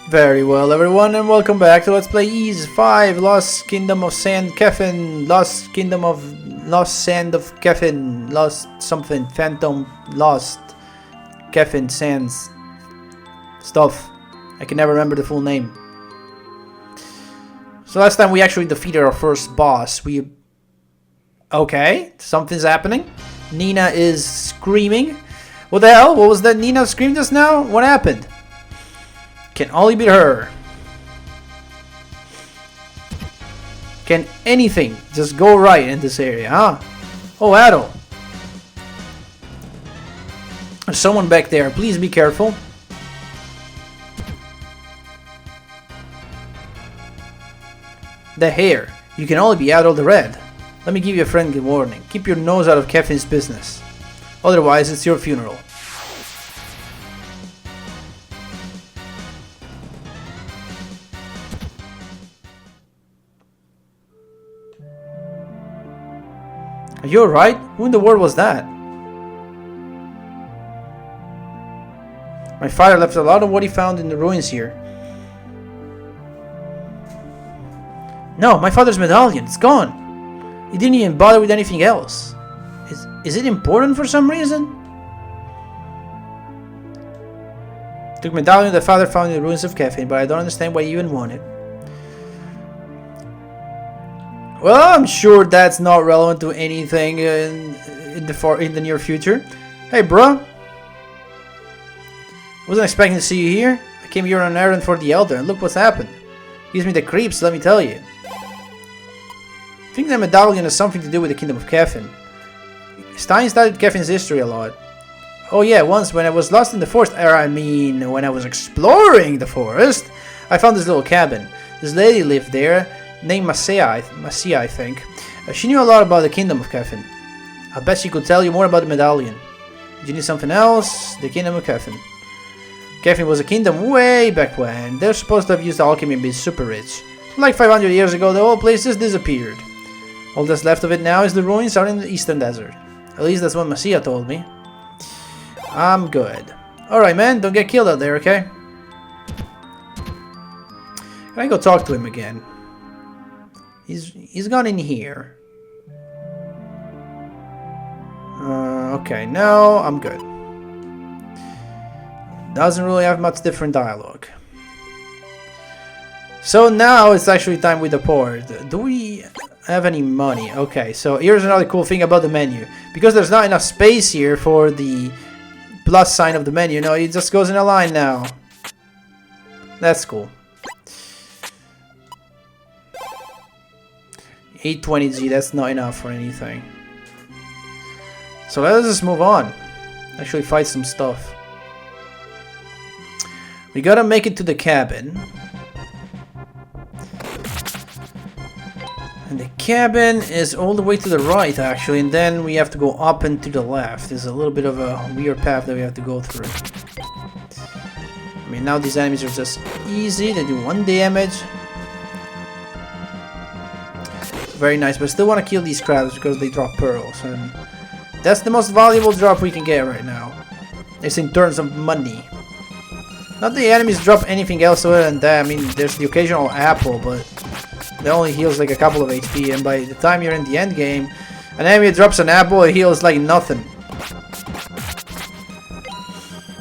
Very well, everyone, and welcome back to Let's Play Ys 5 Lost Kingdom of Sand Kefin. Lost Kingdom of Lost Sand of Kefin. Lost something. Phantom. Lost. Kefin Sands. Stuff. I can never remember the full name. So last time we actually defeated our first boss. Okay, something's happening. Nina is screaming. What the hell? What was that Nina screamed just now? What happened? Can only be her. Can anything just go right in this area, huh? Oh, Adol. There's someone back there. Please be careful. The hair. You can only be Adol the Red. Let me give you a friendly warning. Keep your nose out of Kefin's business. Otherwise, it's your funeral. Are you alright? Who in the world was that? My father left a lot of what he found in the ruins here. No, my father's medallion. It's gone. He didn't even bother with anything else. Is it important for some reason? Took medallion that father found in the ruins of Kefin, but I don't understand why he even wanted. Well, I'm sure that's not relevant to anything in the near future. Hey, bro. Wasn't expecting to see you here. I came here on an errand for the Elder, and look what's happened. Gives me the creeps, let me tell you. I think the medallion has something to do with the Kingdom of Kefin. Stein studied Kefin's history a lot. Oh yeah, once when I was lost in the forest, when I was exploring the forest, I found this little cabin. This lady lived there, named Masia, I think. She knew a lot about the Kingdom of Kefin. I bet she could tell you more about the medallion. Did you need something else? The Kingdom of Kefin. Kefin was a kingdom way back when. They're supposed to have used alchemy and been super rich. Like 500 years ago, the whole place just disappeared. All that's left of it now is the ruins out in the eastern desert. At least that's what Masia told me. I'm good. Alright, man, don't get killed out there, okay? Can I go talk to him again? He's gone in here. Okay, no, I'm good. Doesn't really have much different dialogue. So now it's actually time we depart. Do we have any money? Okay, so here's another cool thing about the menu. Because there's not enough space here for the plus sign of the menu, no, it just goes in a line now. That's cool. 820G, that's not enough for anything. So let's just move on. Actually fight some stuff. We gotta make it to the cabin. And the cabin is all the way to the right, actually, and then we have to go up and to the left. There's a little bit of a weird path that we have to go through. I mean, now these enemies are just easy. They do 1 damage. Very nice, but I still want to kill these crabs because they drop pearls, and that's the most valuable drop we can get right now. It's in terms of money. Not the enemies drop anything else other than that. I mean, there's the occasional apple, but that only heals like a couple of HP, and by the time you're in the end game, an enemy drops an apple, it heals like nothing.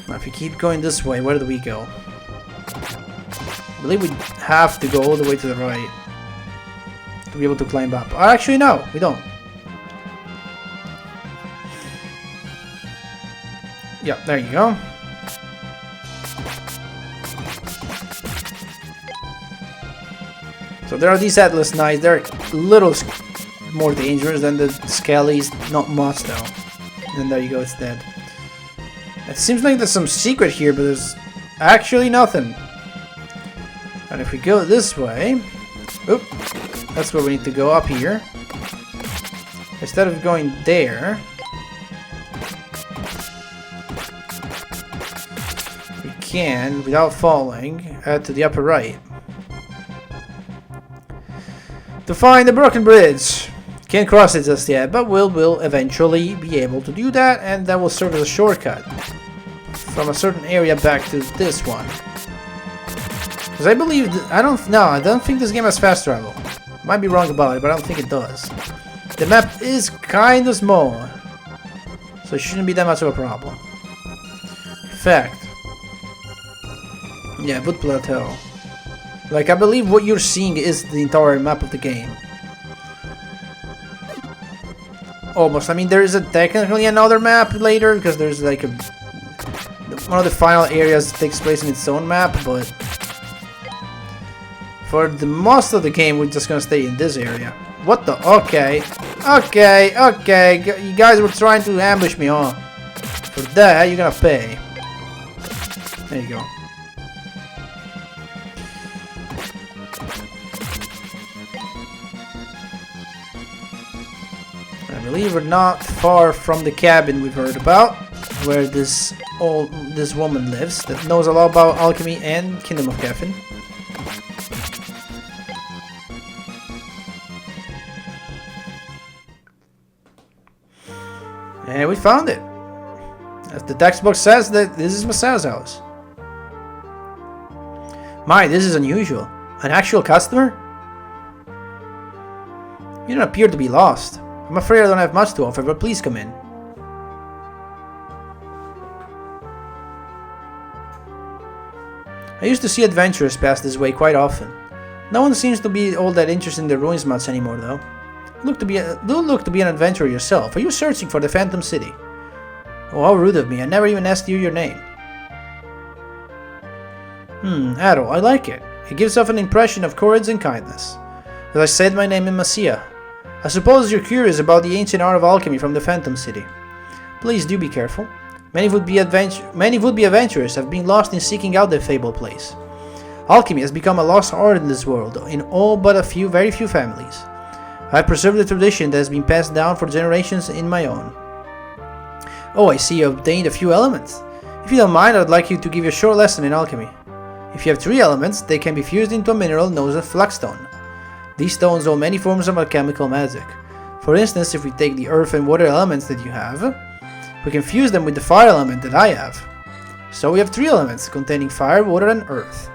Now, if we keep going this way, where do we go? I believe we have to go all the way to the right to be able to climb up. Actually, no, we don't. Yeah, there you go. So there are these Atlas Knights. They're a little more dangerous than the Skellies. Not much though. And there you go, it's dead. It seems like there's some secret here, but there's actually nothing. And if we go this way... Oop, that's where we need to go, up here. Instead of going there... we can, without falling, head to the upper right. To find the broken bridge. Can't cross it just yet, but we'll eventually be able to do that, and that will serve as a shortcut from a certain area back to this one. Because I believe... I don't think this game has fast travel. Might be wrong about it, but I don't think it does. The map is kind of small. So it shouldn't be that much of a problem. In fact... Yeah, Wood Plateau. Like, I believe what you're seeing is the entire map of the game. Almost. I mean, there is technically another map later, because there's like one of the final areas takes place in its own map, but for the most of the game, we're just gonna stay in this area. What the? Okay. You guys were trying to ambush me, huh? For that, you're gonna pay. There you go. I believe we're not far from the cabin we've heard about, where this woman lives that knows a lot about alchemy and Kingdom of Kefin. And we found it. As the textbook says, that this is Masao's house. My, this is unusual. An actual customer? You don't appear to be lost. I'm afraid I don't have much to offer, but please come in. I used to see adventurers pass this way quite often. No one seems to be all that interested in the ruins much anymore, though. Do look to be an adventurer yourself. Are you searching for the Phantom City? Oh, how rude of me. I never even asked you your name. Adol, I like it. It gives off an impression of courage and kindness. As I said, my name is Masia. I suppose you're curious about the ancient art of alchemy from the Phantom City. Please do be careful. Many would-be adventurers have been lost in seeking out that fabled place. Alchemy has become a lost art in this world, in all but very few families. I have preserved the tradition that has been passed down for generations in my own. Oh, I see you obtained a few elements. If you don't mind, I'd like you to give you a short lesson in alchemy. If you have 3 elements, they can be fused into a mineral known as flagstone. These stones hold many forms of alchemical magic. For instance, if we take the earth and water elements that you have, we can fuse them with the fire element that I have. So we have 3 elements containing fire, water and earth.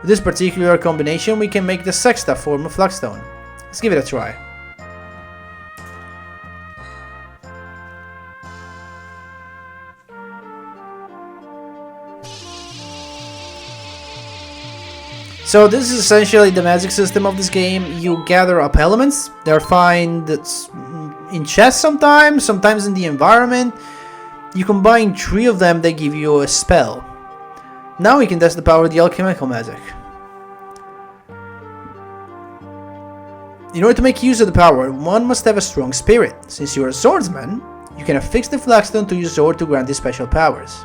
With this particular combination, we can make the sexta form of flagstone. Let's give it a try. So this is essentially the magic system of this game. You gather up elements. They're found in chests sometimes in the environment. You combine 3 of them, they give you a spell. Now we can test the power of the alchemical magic. In order to make use of the power, one must have a strong spirit. Since you are a swordsman, you can affix the flagstone to your sword to grant these special powers.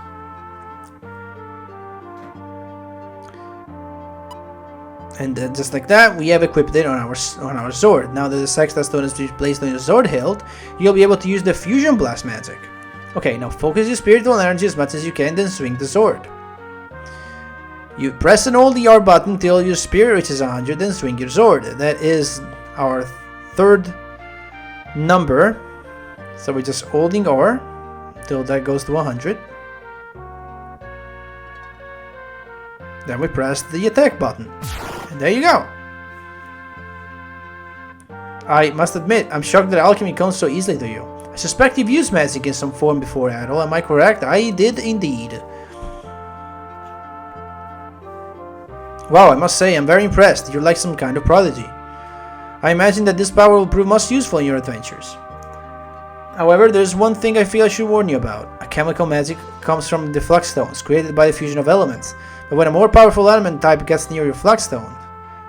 And just like that, we have equipped it on our sword. Now that the sexta stone is placed on your sword hilt, you'll be able to use the fusion blast magic. Okay, now focus your spiritual energy as much as you can, then swing the sword. You press and hold the R button till your spirit reaches 100, then swing your sword. That is our 3rd number. So we're just holding R till that goes to 100. Then we press the attack button. And there you go. I must admit, I'm shocked that alchemy comes so easily to you. I suspect you've used magic in some form before, Adol. Am I correct? I did indeed. Wow, I must say, I'm very impressed. You're like some kind of prodigy. I imagine that this power will prove most useful in your adventures. However, there's one thing I feel I should warn you about. A chemical magic comes from the flagstones, created by the fusion of elements. But when a more powerful element type gets near your flagstone,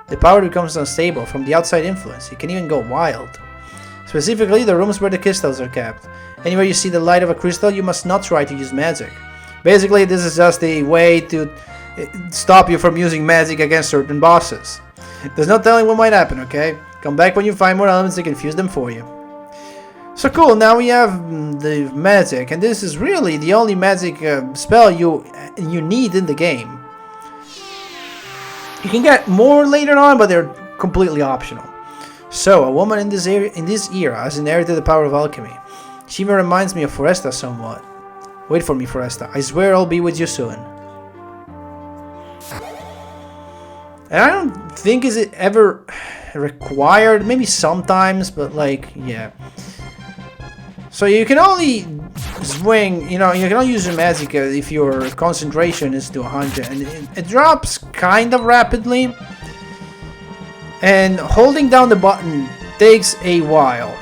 the power becomes unstable from the outside influence. It can even go wild. Specifically, the rooms where the crystals are kept. Anywhere you see the light of a crystal, you must not try to use magic. Basically, this is just a way to stop you from using magic against certain bosses. There's no telling what might happen, okay? Come back when you find more elements and can fuse them for you. So cool, now we have the magic, and this is really the only magic spell you need in the game. You can get more later on, but they're completely optional. So, a woman in this era has inherited the power of alchemy. She even reminds me of Foresta somewhat. Wait for me, Foresta. I swear I'll be with you soon. And I don't think is it ever required. Maybe sometimes, but like, yeah. So you can only swing, you know, you can only use your magic if your concentration is to 100. And it drops kind of rapidly. And holding down the button takes a while.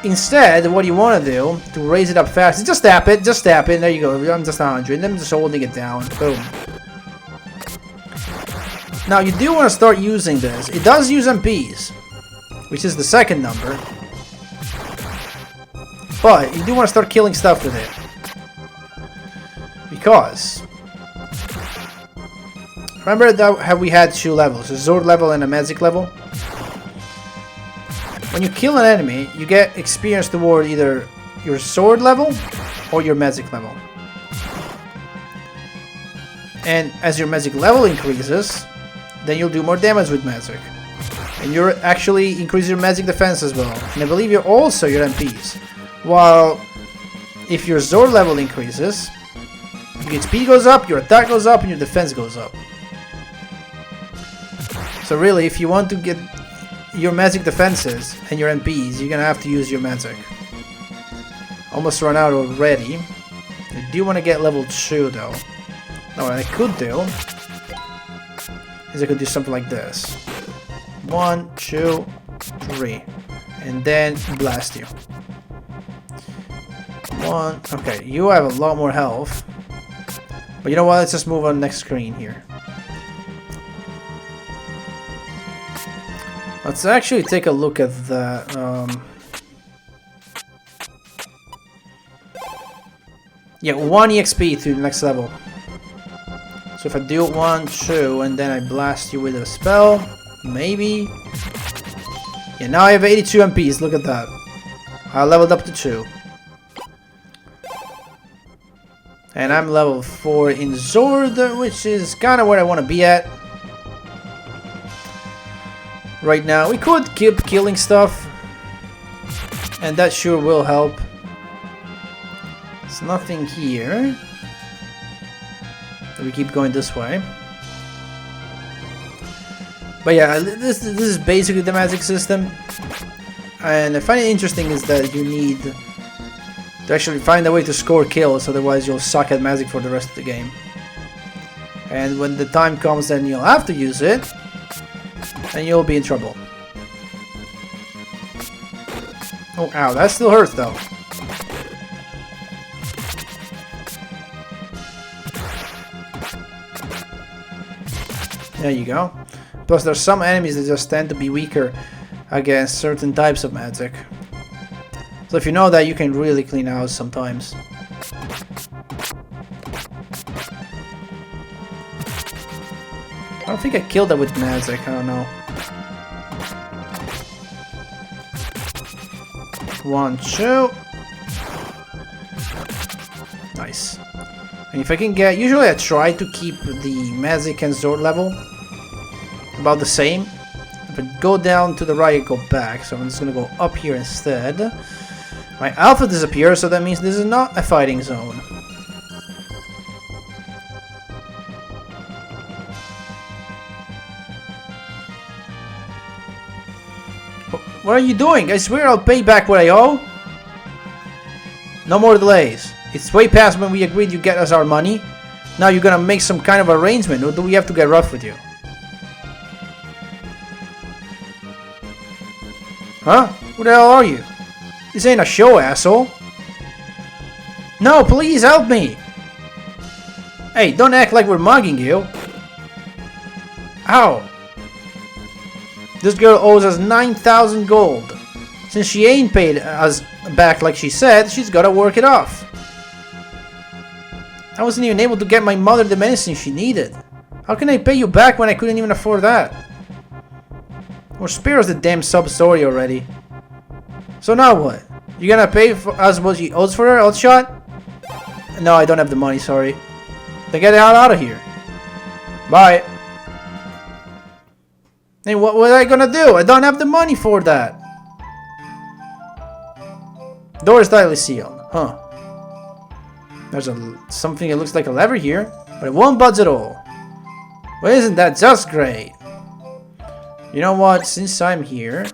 Instead, what you want to do to raise it up fast is just tap it, there you go. I'm just 100, and I'm just holding it down. Boom. Now you do want to start using this. It does use MPs, which is the second number. But you do want to start killing stuff with it. Because remember that how we had 2 levels, a Zord level and a Magic level? When you kill an enemy, you get experience toward either your Sword level or your Magic level. And as your Magic level increases, then you'll do more damage with Magic. And you'll actually increase your Magic defense as well. And I believe you're also your MPs. While if your Zord level increases, your HP goes up, your attack goes up, and your defense goes up. So really, if you want to get your magic defenses and your MPs, you're gonna have to use your magic. Almost run out already. I do want to get level 2 though. Now what I could do is I could do something like this. 1, 2, 3. And then blast you. 1. Okay, you have a lot more health. But you know what? Let's just move on to the next screen here. Let's actually take a look at the... yeah, 1 EXP to the next level. So if I do 1, 2, and then I blast you with a spell, maybe... yeah, now I have 82 MPs, look at that. I leveled up to 2. And I'm level 4 in Zord, which is kind of where I want to be at. Right now, we could keep killing stuff. And that sure will help. There's nothing here. So we keep going this way. But yeah, this is basically the magic system. And I find it interesting is that you need to actually find a way to score kills, otherwise you'll suck at magic for the rest of the game. And when the time comes then you'll have to use it, and you'll be in trouble. Oh, ow, that still hurts though. There you go. Plus there's some enemies that just tend to be weaker against certain types of magic. So if you know that, you can really clean house sometimes. I don't think I killed that with magic, I don't know. 1, 2. Nice. And if I can get... usually I try to keep the magic and sword level about the same. If I go down to the right, I go back. So I'm just gonna go up here instead. My alpha disappears, so that means this is not a fighting zone. What are you doing? I swear I'll pay back what I owe. No more delays. It's way past when we agreed you get us our money. Now you're gonna make some kind of arrangement, or do we have to get rough with you? Huh? Who the hell are you? This ain't a show, asshole. No, please help me. Hey, don't act like we're mugging you. Ow. This girl owes us 9,000 gold. Since she ain't paid us back like she said, she's gotta work it off. I wasn't even able to get my mother the medicine she needed. How can I pay you back when I couldn't even afford that? Or spare us the damn sub-story already. So now what? You gonna pay for us what she owes for her, Outshot? No, I don't have the money, sorry. Then get the hell out of here. Bye. Hey, what was I gonna do? I don't have the money for that. Door is tightly sealed. Huh. There's something that looks like a lever here, but it won't budge at all. Well, isn't that just great? You know what? Since I'm here,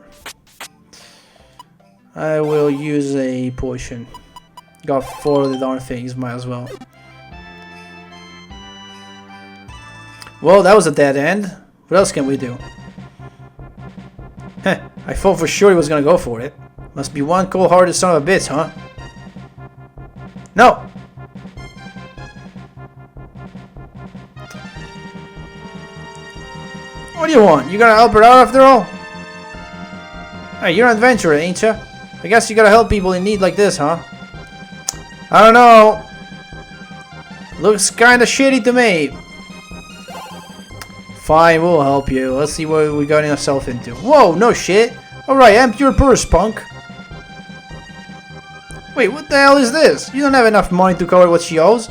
I will use a potion. Got 4 of the darn things, might as well. Well, that was a dead end. What else can we do? Heh, I thought for sure he was gonna go for it. Must be one cold-hearted son of a bitch, huh? No! What do you want? You gonna help her out after all? Hey, you're an adventurer, ain't ya? I guess you gotta help people in need like this, huh? I don't know. Looks kinda shitty to me. Fine, we'll help you. Let's see what we got ourselves into. Whoa, no shit. Alright, empty your purse, punk. Wait, what the hell is this? You don't have enough money to cover what she owes.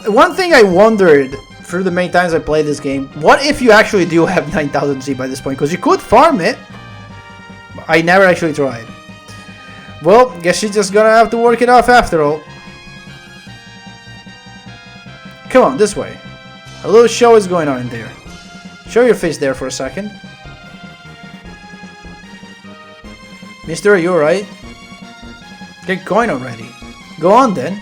One thing I wondered through the many times I played this game, what if you actually do have 9,000 Z by this point? Because you could farm it. I never actually tried. Well, guess you're just gonna have to work it off after all. Come on, this way. A little show is going on in there. Show your face there for a second. Mister, are you alright? Get going already. Go on then.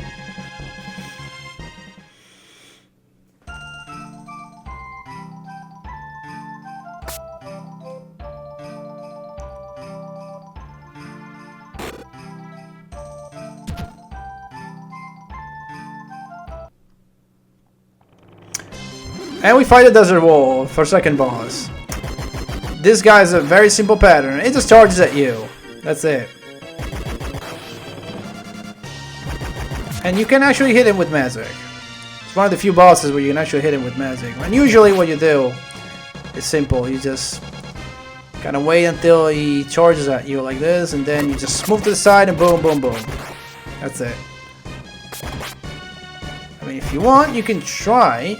And we fight a desert wall for second boss. This guy's a very simple pattern. It just charges at you. That's it. And you can actually hit him with magic. It's one of the few bosses where you can actually hit him with magic. And usually what you do is simple. You just kind of wait until he charges at you like this, and then you just move to the side and boom, boom, boom. That's it. I mean, if you want, you can try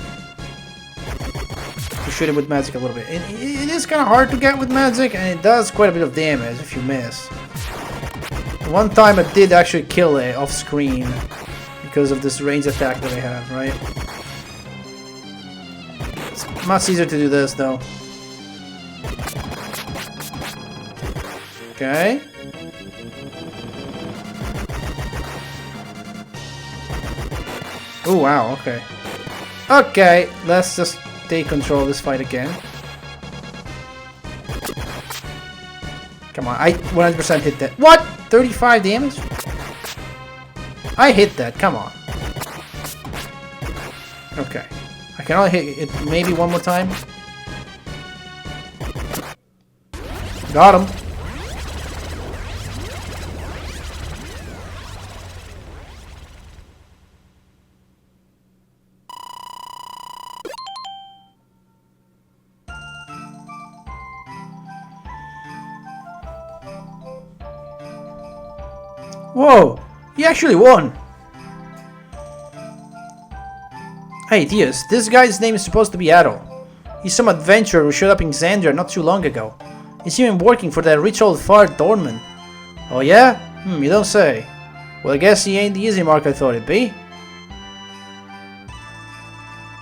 to shoot him with magic a little bit. It is kind of hard to get with magic, and it does quite a bit of damage if you miss. One time I did actually kill it off screen because of this range attack that I have, right? It's much easier to do this though. Okay. Oh wow, okay. Okay, let's just take control of this fight again. Come on, I 100% hit that. What? 35 damage? I hit that, come on. Okay. I can only hit it maybe one more time. Got him. Whoa! He actually won! Hey Diaz, this guy's name is supposed to be Adol. He's some adventurer who showed up in Xandria not too long ago. He's even working for that rich old fart Dorman. Oh yeah? You don't say. Well, I guess he ain't the easy mark I thought it'd be.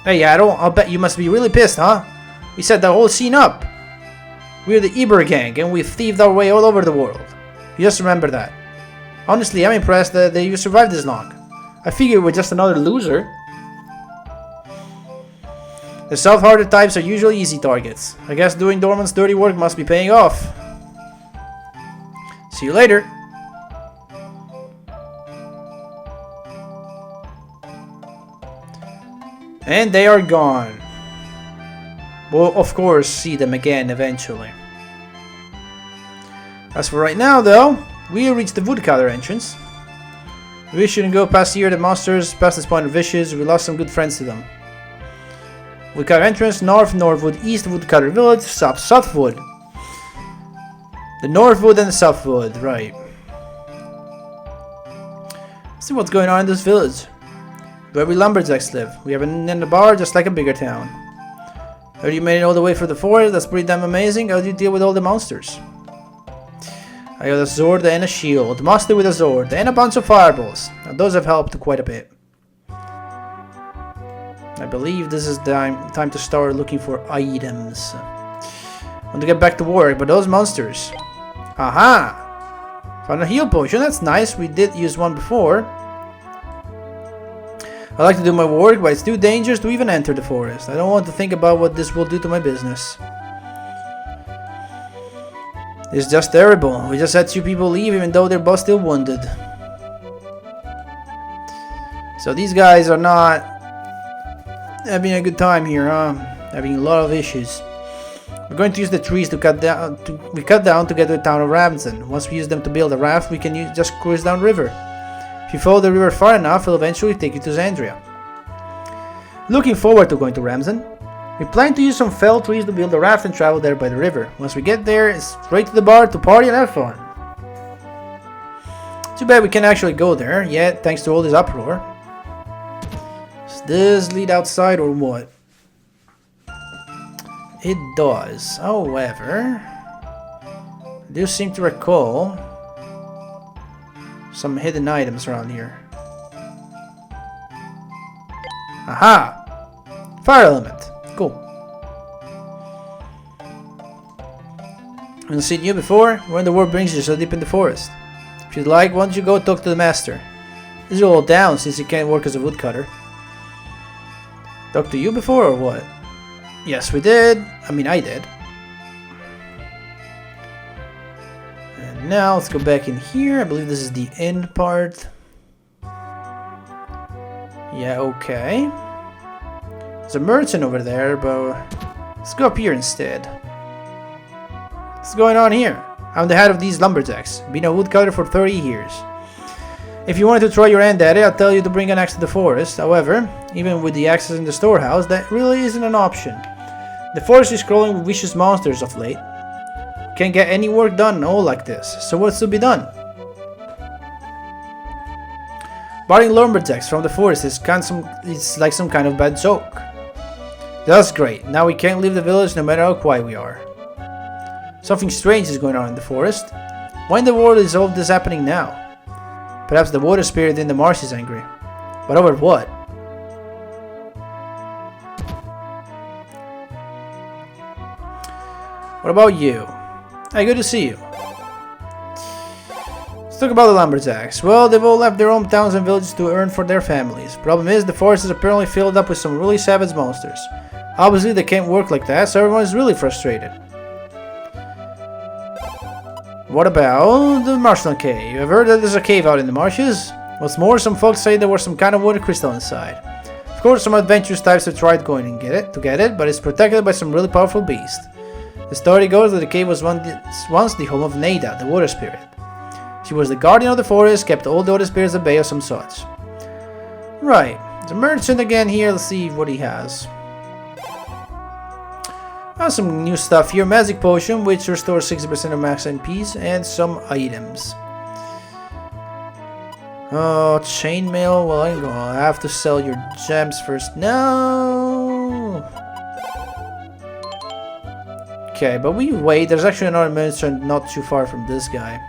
Hey Adol, I'll bet you must be really pissed, huh? We set the whole scene up. We're the Eber gang and we've thieved our way all over the world. You just remember that. Honestly, I'm impressed that you survived this long. I figured we're just another loser. The soft-hearted types are usually easy targets. I guess doing Dorman's dirty work must be paying off. See you later. And they are gone. We'll of course see them again eventually. As for right now though, we reached the woodcutter entrance. We shouldn't go past here. The monsters past this point are vicious. We lost some good friends to them. Woodcutter entrance, north, Northwood, east, Woodcutter village, south, Southwood. The Northwood and the Southwood, right. Let's see what's going on in this village. Where we lumberjacks live. We have an inn and a bar just like a bigger town. Heard you made it all the way through the forest. That's pretty damn amazing. How do you deal with all the monsters? I got a sword and a shield, mostly with a sword, and a bunch of fireballs. Now, those have helped quite a bit. I believe this is time to start looking for items. Want to get back to work, but those monsters. Aha! Found a heal potion, that's nice. We did use one before. I like to do my work, but it's too dangerous to even enter the forest. I don't want to think about what this will do to my business. It's just terrible. We just had 2 people leave even though their boss still wounded. So these guys are not having a good time here, huh? Having a lot of issues. We're going to use the trees to cut down to get to the town of Ramsden. Once we use them to build a raft, we can just cruise down river. If you follow the river far enough, it'll eventually take you to Xandria. Looking forward to going to Ramsden. We plan to use some fell trees to build a raft and travel there by the river. Once we get there, it's straight to the bar to party and have fun. Too bad we can't actually go there yet, thanks to all this uproar. Does this lead outside or what? It does. However, I do seem to recall some hidden items around here. Aha! Fire element. Cool. I've seen you before. When the war brings you so deep in the forest. If you'd like, why don't you go talk to the master? This is all down since you can't work as a woodcutter. Talk to you before or what? Yes, we did. I mean, I did. And now let's go back in here. I believe this is the end part. Yeah, okay. There's a merchant over there, but let's go up here instead. What's going on here? I'm the head of these lumberjacks. Been a woodcutter for 30 years. If you wanted to try your hand at it, I'll tell you to bring an axe to the forest. However, even with the axes in the storehouse, that really isn't an option. The forest is crawling with vicious monsters of late. Can't get any work done all like this, so what's to be done? Barring lumberjacks from the forest is like some kind of bad joke. That's great. Now we can't leave the village no matter how quiet we are. Something strange is going on in the forest. Why in the world is all this happening now? Perhaps the water spirit in the marsh is angry. But over what? What about you? Hey, good to see you. Let's talk about the lumberjacks. Well, they've all left their hometowns and villages to earn for their families. Problem is, the forest is apparently filled up with some really savage monsters. Obviously, they can't work like that, so everyone is really frustrated. What about the Marshland Cave? I've heard that there's a cave out in the marshes. What's more, some folks say there was some kind of water crystal inside. Of course, some adventurous types have tried going and get it, but it's protected by some really powerful beast. The story goes that the cave was once the home of Nada, the water spirit. She was the guardian of the forest, kept all the other spirits at bay or some such. Right, the merchant again here, let's see what he has. Some new stuff here, magic potion which restores 60% of max NPs and some items. Oh, chainmail, well I'm gonna have to sell your gems first. No! Okay, but we wait, there's actually another merchant not too far from this guy.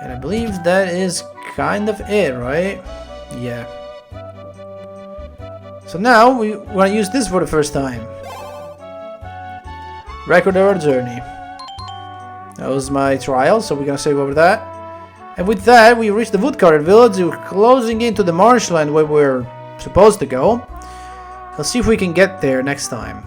And I believe that is kind of it, right? Yeah. So now we want to use this for the first time. Record of our journey. That was my trial, so we're gonna save over that. And with that, we reached the woodcutter village. We're closing into the marshland where we're supposed to go. Let's see if we can get there next time.